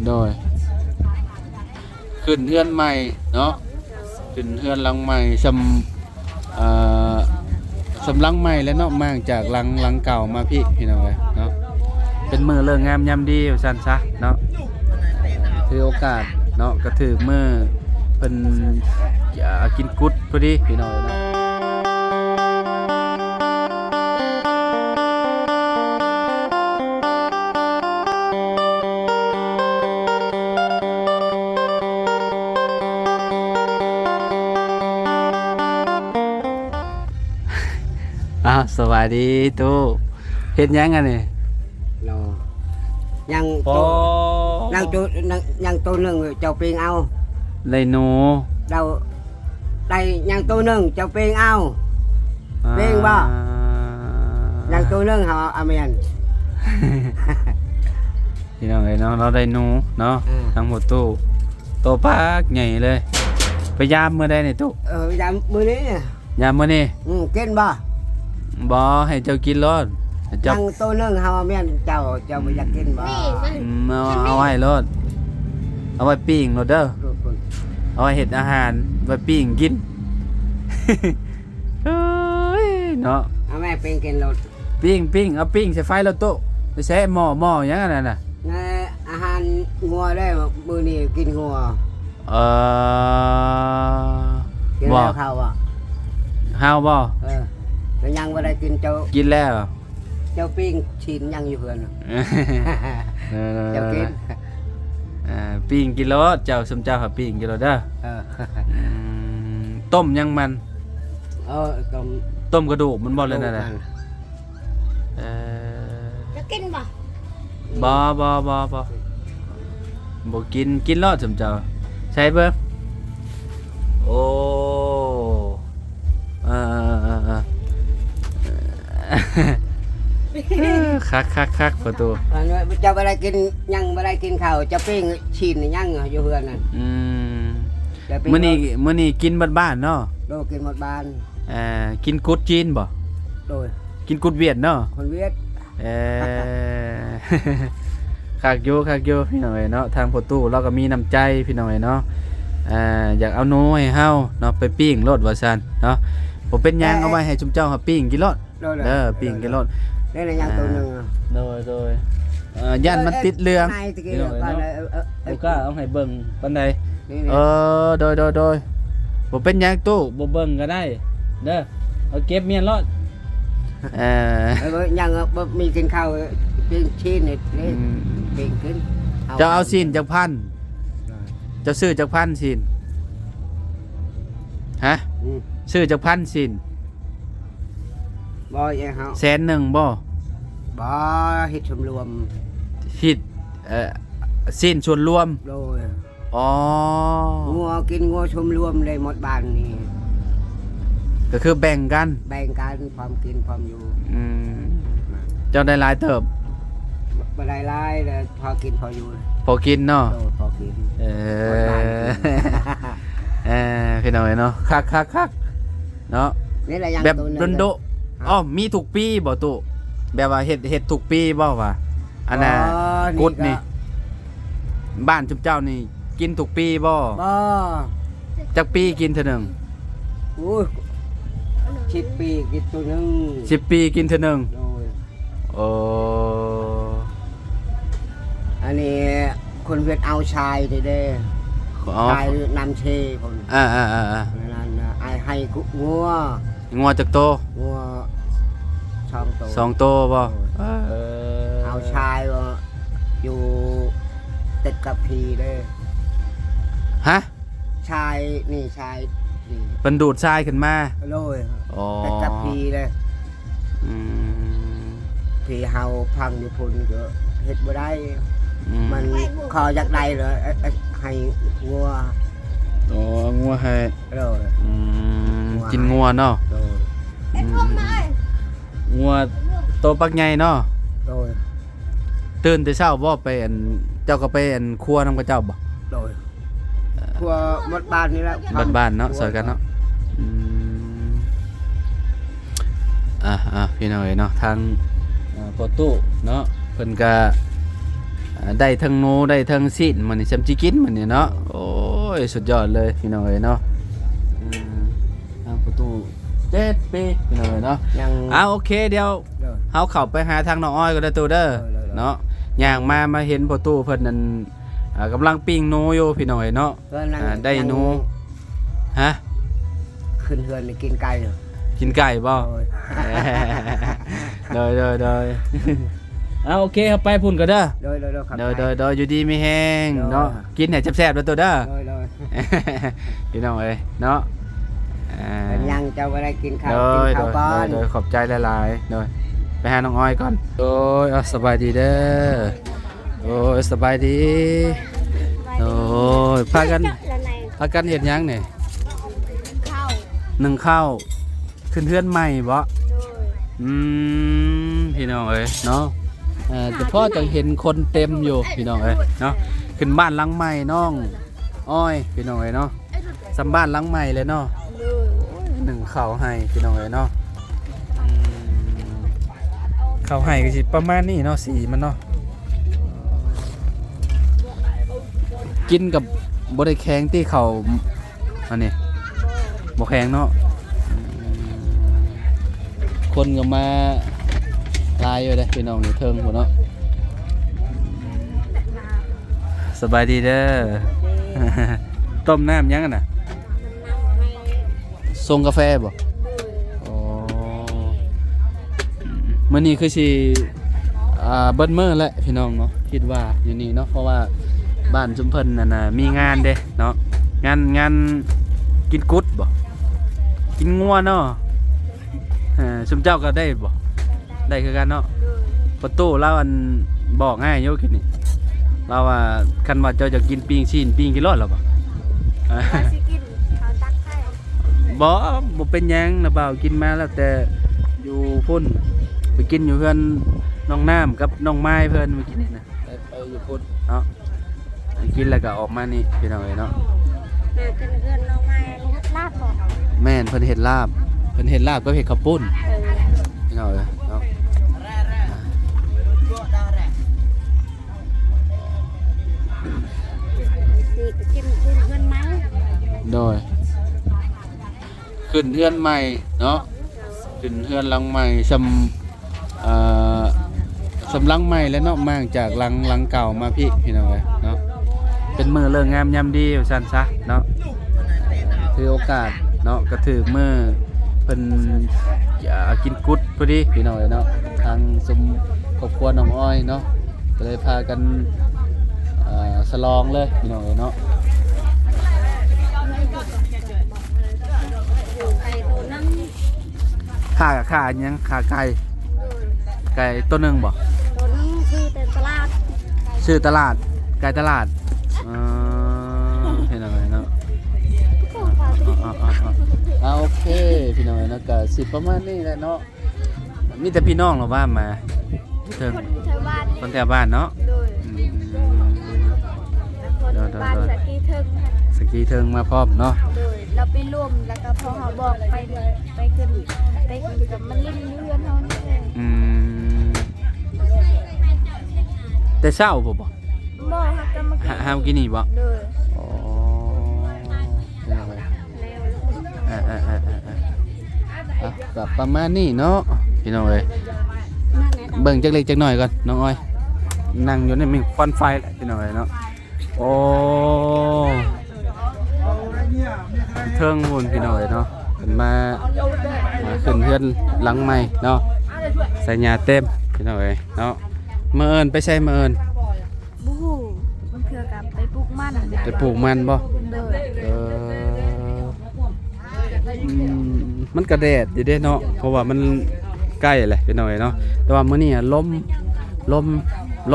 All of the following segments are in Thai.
โดยขึ้นเฮือนใหม่เนาะขึ้นเฮือนหลังใหม่สำหลังใหม่แล้วเนาะมาจากหลังเก่ามาพี่น้องเอ้ยเนาะเป็นมื้อเลิกงามยามดีว่าซั่นซะเนาะถือโอกาสเนาะก็ถือมื้อเพิ่นกินกุดพอดีพี่น้องเนาะสวัสดีตู้เฮ็ดยังไงนี่เนาะยังตัวหนึ่งเจ้าเปียงเอาได้หนูเราได้ยังตัวหนึ่งเจ้าเปียงเอาเปียงบ่ยังตัวหนึ่งเขาอาเมนพี่น้องเอ้ยเนาะเราได้หนูเนาะทั้งหมดตู้โตปากใหญ่เลยไปยามมื้อใดนี่ตู้ยามมื้อนี้ยามมื้อนี้กินบ่ให้เจ้ากินรถยังตัวหนึ่งเฮาแม่นเจ้าบ่อยากกินบ่เอาไว้รถเอาไว้ปิ้งรถเด้อเอาไว้เฮ็ดอาหารไว้ปิ้งกินเอ้ยเนาะเอาแม่ปิ้งกินรถปิ้งเอาปิ้งใส่ไฟแล้วโต๊ะไปใช้หม้อหยังนั่นน่ะอาหารงัวได้มื้อนี้กินงัวกินแล้วข้าวอ่ะเฮาบ่แล้วยังบ่ได้กินเจ้ากินแล้วเจ้าปิ้งชิ้นยังอยู่เพื่อนเจ้ากินปิ้งกินแล้วเจ้าสมเจ้าหาปิ้งกินแล้วเด้อต้มยังมันต้มกระดูกมันบ่เลยนั่นน่ะจะกินบ่บ่กินแล้วสมเจ้าใช่เบิ่งโอ้คักประตูเจ้าบ่ได้กินยังบ่ได้กินข้าวจะปิ้งชิ้นยังอยู่เพื่อนนั่นมื้อนี้กินบ้านๆเนาะโดกินหมดบ้านกินกุดจีนบ่โดยกินกุดเวียดเนาะคนเวียดคักอยู่พี่น้องเอ้ยเนาะทางประตูเราก็มีน้ำใจพี่น้องเอ้ยเนาะอยากเอาหนูให้เฮาเนาะไปปิ้งรถว่าซั่นเนาะบ่เป็นหยังเอาไว้ให้ชุมเจ้าเฮาปิ้งกินรถปิ้งกินรถได้แล้วยังตัวนึงโดยย่านมันติดเรื่องบ่กล้าเอาให้เบิ่งปานใดโดยบ่เป็นหยังตู้บ่เบิ่งก็ได้เด้อเอาเก็บเมียนรถยังบ่มีกินข้าวปิ้งชิ้นนี่ปิ้งกินจะเอาซีนจักพันจะซื้อจักพันซีนฮะซื้อจักพันซีนบ่ยังเฮา100,000บ่เฮ็ดชมรวมเฮ็ดซีนส่วนรวมโดยงัวกินงัวชมรวมเลยหมดบ้านนี่ก็คือแบ่งกันความกินความอยู่เจ้าได้หลายเติบบ่ได้หลายแต่พอกินพออยู่พอกินเนาะพอกินพี่น้องเนาะคักเนาะนี่แหละยังแบบโดมีทุกปีบ่ตุแบบว่าเฮ็ดทุกปีบ่ว่าอันน่ะกุดนี่บ้านจุ๊บเจ้านี่กินทุกปีบ่จักปีกินเท่านึงโอ้ย10 ปีกินตัวนึง10 ปีกินเท่านึงอันนี้คนเวียดเอาชายเด้ชายนำเชผมนั่นให้งัวจักโตงัว2 โตบ่เอาชายอยู่ติดกับพีเด้ฮะชายนี่เป็นดูดทรายขึ้นมาเลยติดกับพีเลยพีเฮาพังอยู่พุ่นเยอะเฮ็ดบ่ได้มันคออยากได้เลยให้งัวงัวให้กินงัวเนาะงัวโตปักใหญ่เนาะตื่นแต่เช้าบ่ไปเจ้าก็ไปครัวนำกับเจ้าบ่ครัวหมดบ้านนี่แหละบ้านเนาะซอยกันเนาะพี่น้องเนาะทางประตูเนาะเพิ่นก็ ได้ทั้งหนูได้ทั้งสิ้นมันนี่จำจิกินมันนี่เนาะโอ้ยสุดยอดเลยพี่น้องเอ้ยเนาะทางประตู7 ปีพี่น้องเอ้ยเนาะ ยัง โอเคเดี๋ยวเฮาเข้าไปหาทางน้องอ้อยก็ได้ตัวเด้อเนาะย่างมาเห็นประตูเพิ่นนั่นกำลังปิ้งหนูอยู่พี่น้องเอ้ยเนาะได้หนูฮะ ขึ้นเฮือนไปกินไก่เนาะ กินไก่บ่โดยโอเคเอาไปพุ่นก็เด้อ โดยครับ โดยอยู่ดีมีแห้งเนาะกินให้แซ่บๆแล้วตัวเด้อ โดย พี่น้องเอ้ยเนาะ ยังเจ้าก็ได้กินข้าว โด กิ ย นข้าวก่อน โดยขอบใจหลายๆโดยไปหาน้องอ้อยก่อนโดยสบายดีเด้อโอ้ยสบายดีโอ้ยพากันเฮ็ดหยังนี่นึ่งข้าวขึ้นเฮือนใหม่บ่พี่น้องเอ้ยเนาะแต่พ่อจะเห็นคนเต็มอยู่พี่น้องเอ้ยเนาะขึ้นบ้านหลังใหม่น้องอ้อยพี่น้องเอ้ยเนาะสำบ้านหลังใหม่เลยเนาะหนึ่งข้าวให้พี่น้องเอ้ยเนาะข้าวให้ก็สิประมาณนี้เนาะสีมันเนาะกินกับบ่ได้แข็งที่เขาอันนี้บ่แข็งเนาะคนก็มาลายอยู่เด้พี่น้องอยู่เทิงพุ่นเนาะสบายดีเด้อ ต้มน้ำยังกันน่ะส่งกาแฟบ่อ๋อมื้อนี้คือสิเบิดมื้อแล้วพี่น้องเนาะคิดว่าอยู่นี่เนาะเพราะว่าบ้านชุมเพิ่นนั่นน่ะมีงานเด้เนาะงานกินกุดบ่กินงัวเนาะชุมเจ้าก็ได้บ่ได้คือกันเนาะประตูเราอันบอกง่ายอยู่คิดนี่เราว่าคันว่าเจ้าจะกินปิ้งชิ้นปิ้งกี่รอดแล้วบ่สิกินเขาตักให้ บ่เป็นหยังนะบ่าวกินมาแล้วแต่อยู่พุ่นไปกินอยู่เพื่อนน้องน้ำกับน้องไม้เพิ่นเมื่อกี้นี่นะไปอยู่พุ่นเนาะกินแล้วก็ออกมานี่พี่น้องเอ้ยเนาะ แม่กันเพื่อนน้องไม้ลาบบอก แม่นเพิ่นเฮ็ดลาบก็เฮ็ดข้าวปุ้นพี่น้องเอ้ยเนาะนี่ไปกินเพื่อนไหม โดยขึ้นเฮือนใหม่เนาะขึ้นเฮือนหลังใหม่สำหลังใหม่แล้วเนาะมาจากหลังเก่ามาพี่น้องเอ้ยเนาะเป็นมื้อเลิกงามยามดีว่าซั่นซะเนาะถือโอกาสเนาะก็ถือมื้อเพิ่นกินกุดพอดีพี่น้องเอ้ยเนาะทางสมครอบครัวน้องอ้อยเนาะก็เลยพากันฉลองเลยพี่น้องเอ้ยเนาะ ไก่ตัวนึง ค่าอันยังค่าไก่ตัวหนึงบ่ ตัวนึงคือแต่ตลาด ชื่อตลาดไก่ตลาดพี่น้องเอ้ยเนาะโอเคพี่น้องเอ้ยเนาะก็สิประมาณนี้แหละเนาะมีแต่พี่น้องเหรอว่ามาเทิง คนชาวบ้าน คนแถวบ้านเนาะ โดยคนบ้านสกีเทิง สกีเทิงมาพร้อมเนาะ โดยเราไปร่วมแล้วก็พอเขาบอกไปขึ้นกับมันลิ้นเรือนเขาเนี่ย แต่เช้าบ่ บอกเขาก็มากิน ห้ามกินนี่บ่ โดย อ๋อพี่น้องเอ้ย แล้ว แบบประมาณนี้เนาะพี่น้องเอ้ย นั่นแหละ เบิ่งจักเล็กจักหน่อยก่อนน้องอ้อยนั่งอยู่ในมีควันไฟแหละพี่น้องเอ้ยเนาะโอ้เทิงหุ่นพี่น้องเอ้ยเนาะเพิ่นมาขึ้นเฮือนหลังใหม่เนาะใส่หญ้าเต็มพี่น้องเอ้ยเนาะมื้อเอิ้นไปใช้มื้อเอิ้น บู๊มันเพื่อกับไปปลูกมัน ไปปลูกมันบ่ โดย มันกระแดดอยู่เด้เนาะเพราะว่ามันใกล้แหละพี่น้องเอ้ยเนาะแต่ว่ามื้อนี้ล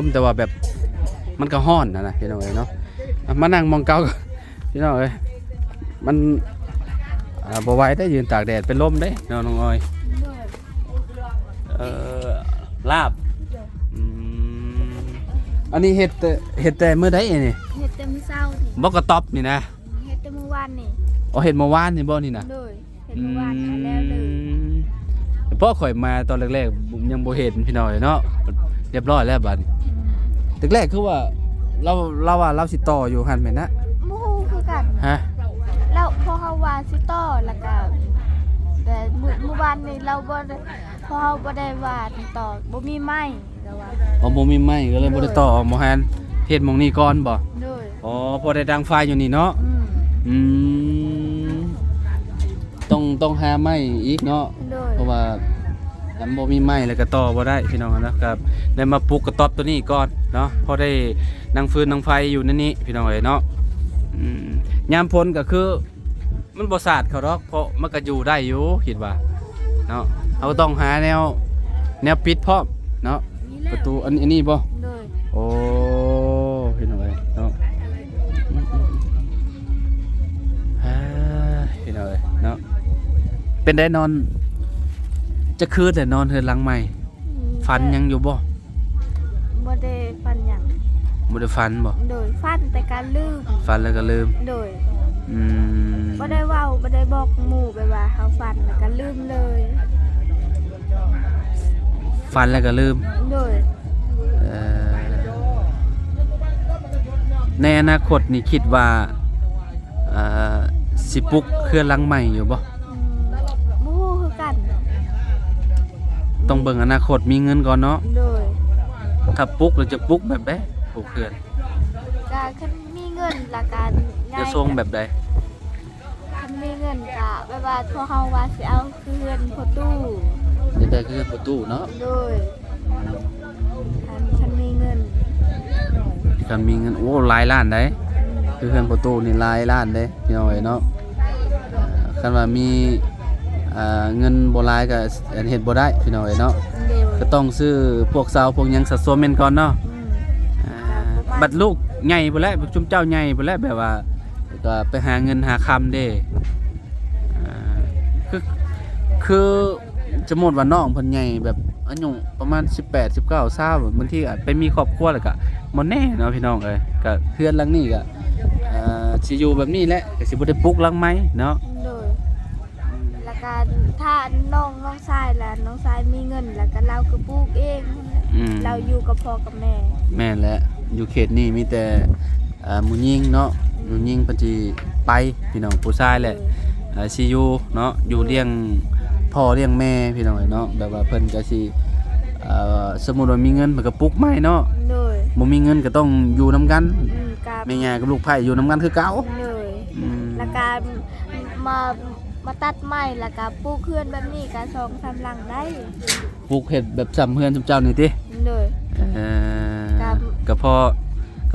มแต่ว่าแบบมันก็ร้อนนะพี่น้องเอ้ยเนาะมานั่งมองเก่าพี่น้องเอ้ยมันบ่ไหวได้ยืนตากแดดเป็นลมเด้เนาะน้องอ้อยลาบอันนี้เฮ็ดแต่มื้อใดนี่ เฮ็ดแต่มื้อเช้านี่ บ่กระต๊อบนี่นะ เฮ็ดแต่มื้อวานนี่ อ๋อเฮ็ดเมื่อวานนี่บ่นี่นะ โดยเฮ็ดมื้อวานเอาแล้วเลย แต่พ่อข่อยมาตอนแรกๆยังบ่เห็นพี่น้อยเนาะเรียบร้อยแล้วบัดนี้ ตึกแรกคือว่าเราว่าเราสิต่ออยู่หั่นแม่นนะ หมู่คือกัน ฮะ แล้วพอเฮาว่าสิต่อแล้วก็แต่มื้อวานนี้เราบ่ได้พอเฮาบ่ได้ว่าต่อบ่มีไม้แล้วว่า อ๋อบ่มีไม้ก็เลยบ่ได้ต่อหมอฮันเฮ็ดหม่องนี้ก่อนบ่ โดย อ๋อพอได้ดังไฟอยู่นี่เนาะ อืมต้องหาไม้อีกเนาะ โดย เพราะว่าอันบ่มีไม้แล้วก็ต่อบ่ได้พี่น้องนะครับได้มาปลูกกระต๊อบตัวนี้ก่อนเนาะพอได้นั่งฟืนนั่งไฟอยู่นั่นนี่พี่น้องเอ้ยเนาะยามพ้นก็คือมันบ่สาดเขาดอกเพราะมันก็อยู่ได้อยู่คิดว่าเนาะเราก็ต้องหาแนวปิดพร้อมเนาะ นี่แหละ ประตูอันนี้บ่ โดย โอ้พี่น้องเอ้ยเนาะพี่น้องเอ้ยเนาะเป็นได้นอนจะคืนแต่นอนเฮือนหลังใหม่ฝันยังอยู่บ่ บ่ได้ฟันหยัง บ่ได้ฝันบ่ โดยฟันแต่การลืม ฝันแล้วก็ลืม โดย อืม บ่ได้เว้าบ่ได้บอกหมู่ไปว่าเฮาฟันแล้วก็ลืมเลย ฝันแล้วก็ลืม โดย เอ่อในอนาคตนี่คิดว่าสิปลุกเครือหลังใหม่อยู่บ่ บ่ฮู้คือกัน ต้องเบิ่งอนาคตมีเงินก่อนเนาะ โดย ถ้าปลุกแล้วจะปลุกแบบใดปลุกเครือ ก็คันมีเงินและกัน จะทรงแบบใด คันมีเงินก็แบบว่าพวกเฮาว่าสิเอาคืนพอตู้ จะได้เครือประตูเนาะ โดยคันมีเงิน คันมีเงินโอ้หลายล้านได้คือเครือประตูนี่หลายล้านเด้พี่น้องเอ้ยเนาะคันว่ามีเงินบ่หลายก็อันเฮ็ดบ่ได้พี่น้องเอ้ยเนาะ โดย ก็ต้องซื้อพวกเสาพวกหยังสัดส่วนแม่นก่อนเนาะ บัดลูกใหญ่พุ่นแหละจุมเจ้าใหญ่พุ่นแหละแบบว่าก็ไปหาเงินหาคำเด้อ่าคือจะหมดว่าน้องเพิ่นใหญ่แบบอายุประมาณ18 19 20บางทีอาจไปมีครอบครัวแล้วก็บ่แน่เนาะพี่น้องเอ้ยก็เฮือนหลังนี้ก็สิอยู่แบบนี้แหละก็สิบ่ได้ปลุกหลังไม้เนาะ โดยแล้วก็ถ้าน้องชายล่ะน้องชายมีเงินแล้วก็เราก็ปลูกเอง เราอยู่กับพ่อกับแม่ แม่นแหละอยู่เขตนี้มีแต่หมู่ยิงเนาะหมู่ยิงเพิ่นสิไปพี่น้องผู้ชายแหละสิอยู่เนาะอยู่เลี้ยงพ่อเลี้ยงแม่พี่น้องเนาะแบบว่าเพิ่นก็สิสมมุติว่ามีเงินเพิ่นก็ปลุกไม้เนาะ โดย บ่มีเงินก็ต้องอยู่นํกัน กับ แม่ย่ากับลูกไผ่อยู่นํกันคือเก่า โดย อืม แล้วก็มาตัดไม้แล้วก็ปลูกเฮือนแบบนี้ก็2-3หลังได้ ปลูกเฮ็ดแบบซ้ำเฮือนซ้ำเจ้านี่ติ โดย ครับ ก็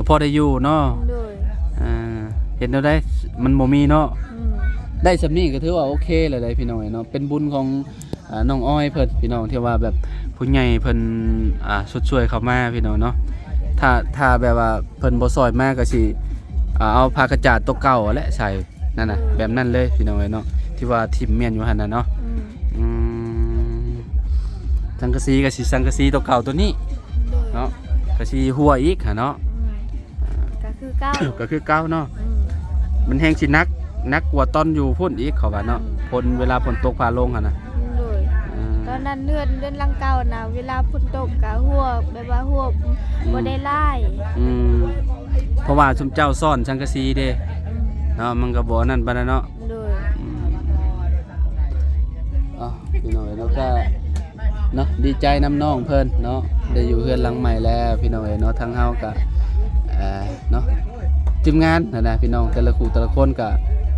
พอได้อยู่เนาะ โดย เห็นแล้วได้มันบ่มีเนาะ อืม ได้สำนี้ก็ถือว่าโอเคเลยได้พี่น้องเนาะเป็นบุญของน้องอ้อยเพิ่นพี่น้องที่ว่าแบบผู้ใหญ่เพิ่นสุดช่วยเข้ามาพี่น้องเนาะถ้าแบบว่าเพิ่นบ่ซอยมาก็สิเอาผ้ากระจาดตัวเก่าแหละใส่นั่นน่ะแบบนั้นเลยพี่น้องเนาะที่ว่าทิ่มแม่นอยู่หั่นน่ะเนาะ อืม อืมสังกะสีก็สิสังกะสีตัวเก่าตัวนี้ โดย เนาะก็สิหัวอีกหั่นเนาะ ก็คือเก้า ก็คือเก่าเนาะ อืม มันแฮงสินักกว่าตอนอยู่พุ่นอีกเขาว่าเนาะฝนเวลาฝนตกฟ้าลงหั่นน่ะ โดยตอนนั้นเดือนลังเก่านะเวลาฝนตกก็หัวแบบว่าหัวบ่ได้ไล่ อืมเพราะว่าชุมเจ้าซ่อนสังกะสีเด้เนาะมันก็บ่นั่นปานนั้นเนาะ โดย อืมอ๋อพี่น้องเนาะก็เนาะดีใจน้ำน้องเพิ่นเนาะได้อยู่เฮือนหลังใหม่แล้วพี่น้องเนาะทางเฮาก็เนาะทีมงานนั่นน่ะพี่น้องแต่ละคู่แต่ละคนก็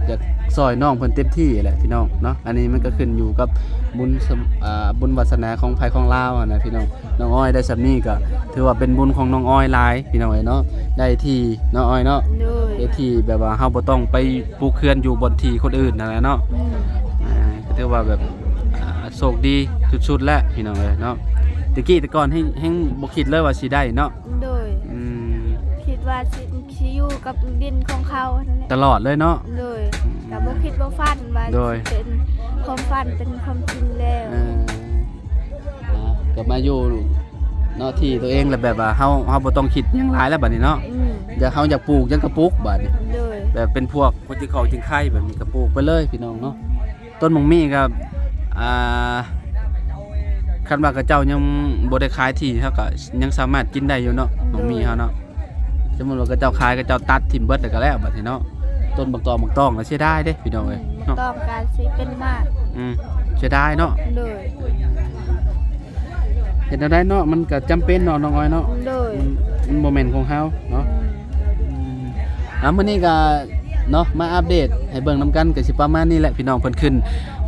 อยากซอยน้องเพิ่นเต็มที่แหละพี่น้องเนาะอันนี้มันก็ขึ้นอยู่กับบุญวาสนาของไผของลาวนะพี่น้องน้องอ้อยได้สำนี้ก็ถือว่าเป็นบุญของน้องอ้อยหลายพี่น้องเนาะได้ที่น้องอ้อยเนาะ โดย ได้ที่แบบว่าเฮาบ่ต้องไปปลูกเขื่อนอยู่บนที่คนอื่นนั่นแหละเนาะ อืม ก็ถือว่าแบบโชคดีสุดๆแล้วพี่น้องเนาะตะกี้แต่ก่อนให้บ่คิดเลยว่าสิได้เนาะ โดย อืม คิดว่าสิอยู่กับดินของเขานั่นแหละ ตลอดเลยเนาะ โดยก็บ่คิดบ่ฝันว่า โดย เป็นความฝันเป็นความจริงแล้ว ก็มาอยู่เนาะที่ตัวเองแล้วแบบว่าเฮาบ่ต้องคิดหยังหลายแล้วบัดนี้เนาะ อืม อยากเฮาอยากปลูกหยังก็ปลูกบัดนี้ โดย แบบเป็นพวกคนที่เขาจึงไข่แบบนี้ก็ปลูกไปเลยพี่น้องเนาะต้นมังมี่ก็ คันว่าเขาเจ้ายังบ่ได้ขายที่เฮาก็ยังสามารถกินได้อยู่เนาะน้องมีเฮาเนาะสมมุติว่าเขาเจ้าขายเขาเจ้าตัดทิ่มเบิดแล้วก็แล้วบัดนี้เนาะต้นบักตองก็เสียดายเด้พี่น้องเอ้ย บ่ เนาะ ต้องการสิเป็นมาก เสียดายเนาะ โดย เฮ็ดได้เนาะมันก็จำเป็นเนาะน้องอ้อยเนาะ โดย มันบ่แม่นของเฮาเนาะมื้อนี้ก็เนาะมาอัปเดตให้เบิ่งนํกันก็สิประมาณนี้แหละพี่น้องเพิ่นขึ้น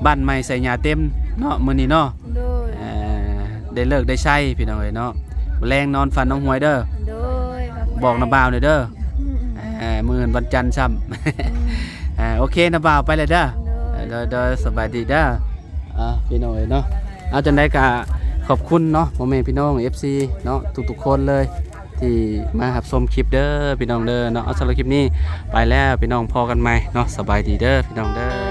บ้านใหม่ใส่หญ้าเต็มเนาะมื้อนี้เนาะ โดย ได้เลิกได้ใช้พี่น้องเอ้ยเนาะแรงนอนฝันน้องหวยเด้อ โดย บอกน้าบ่าวหน่อยเด้อ อืม มื้ออื่นวันจันทร์ซ้ำ โอเคน้าบ่าวไปเลยเด้อเด้อสบายดีเด้อพี่น้องเอ้ยเนาะเอาจังได๋ก็ขอบคุณเนาะพ่อแม่พี่น้อง FC เนาะทุกๆคนเลยที่มารับชมคลิปเด้อพี่น้องเด้อเนาะเอาสำหรับคลิปนี้ไปแล้วพี่น้องพอกันใหม่เนาะสบายดีเด้อพี่น้องเด้อ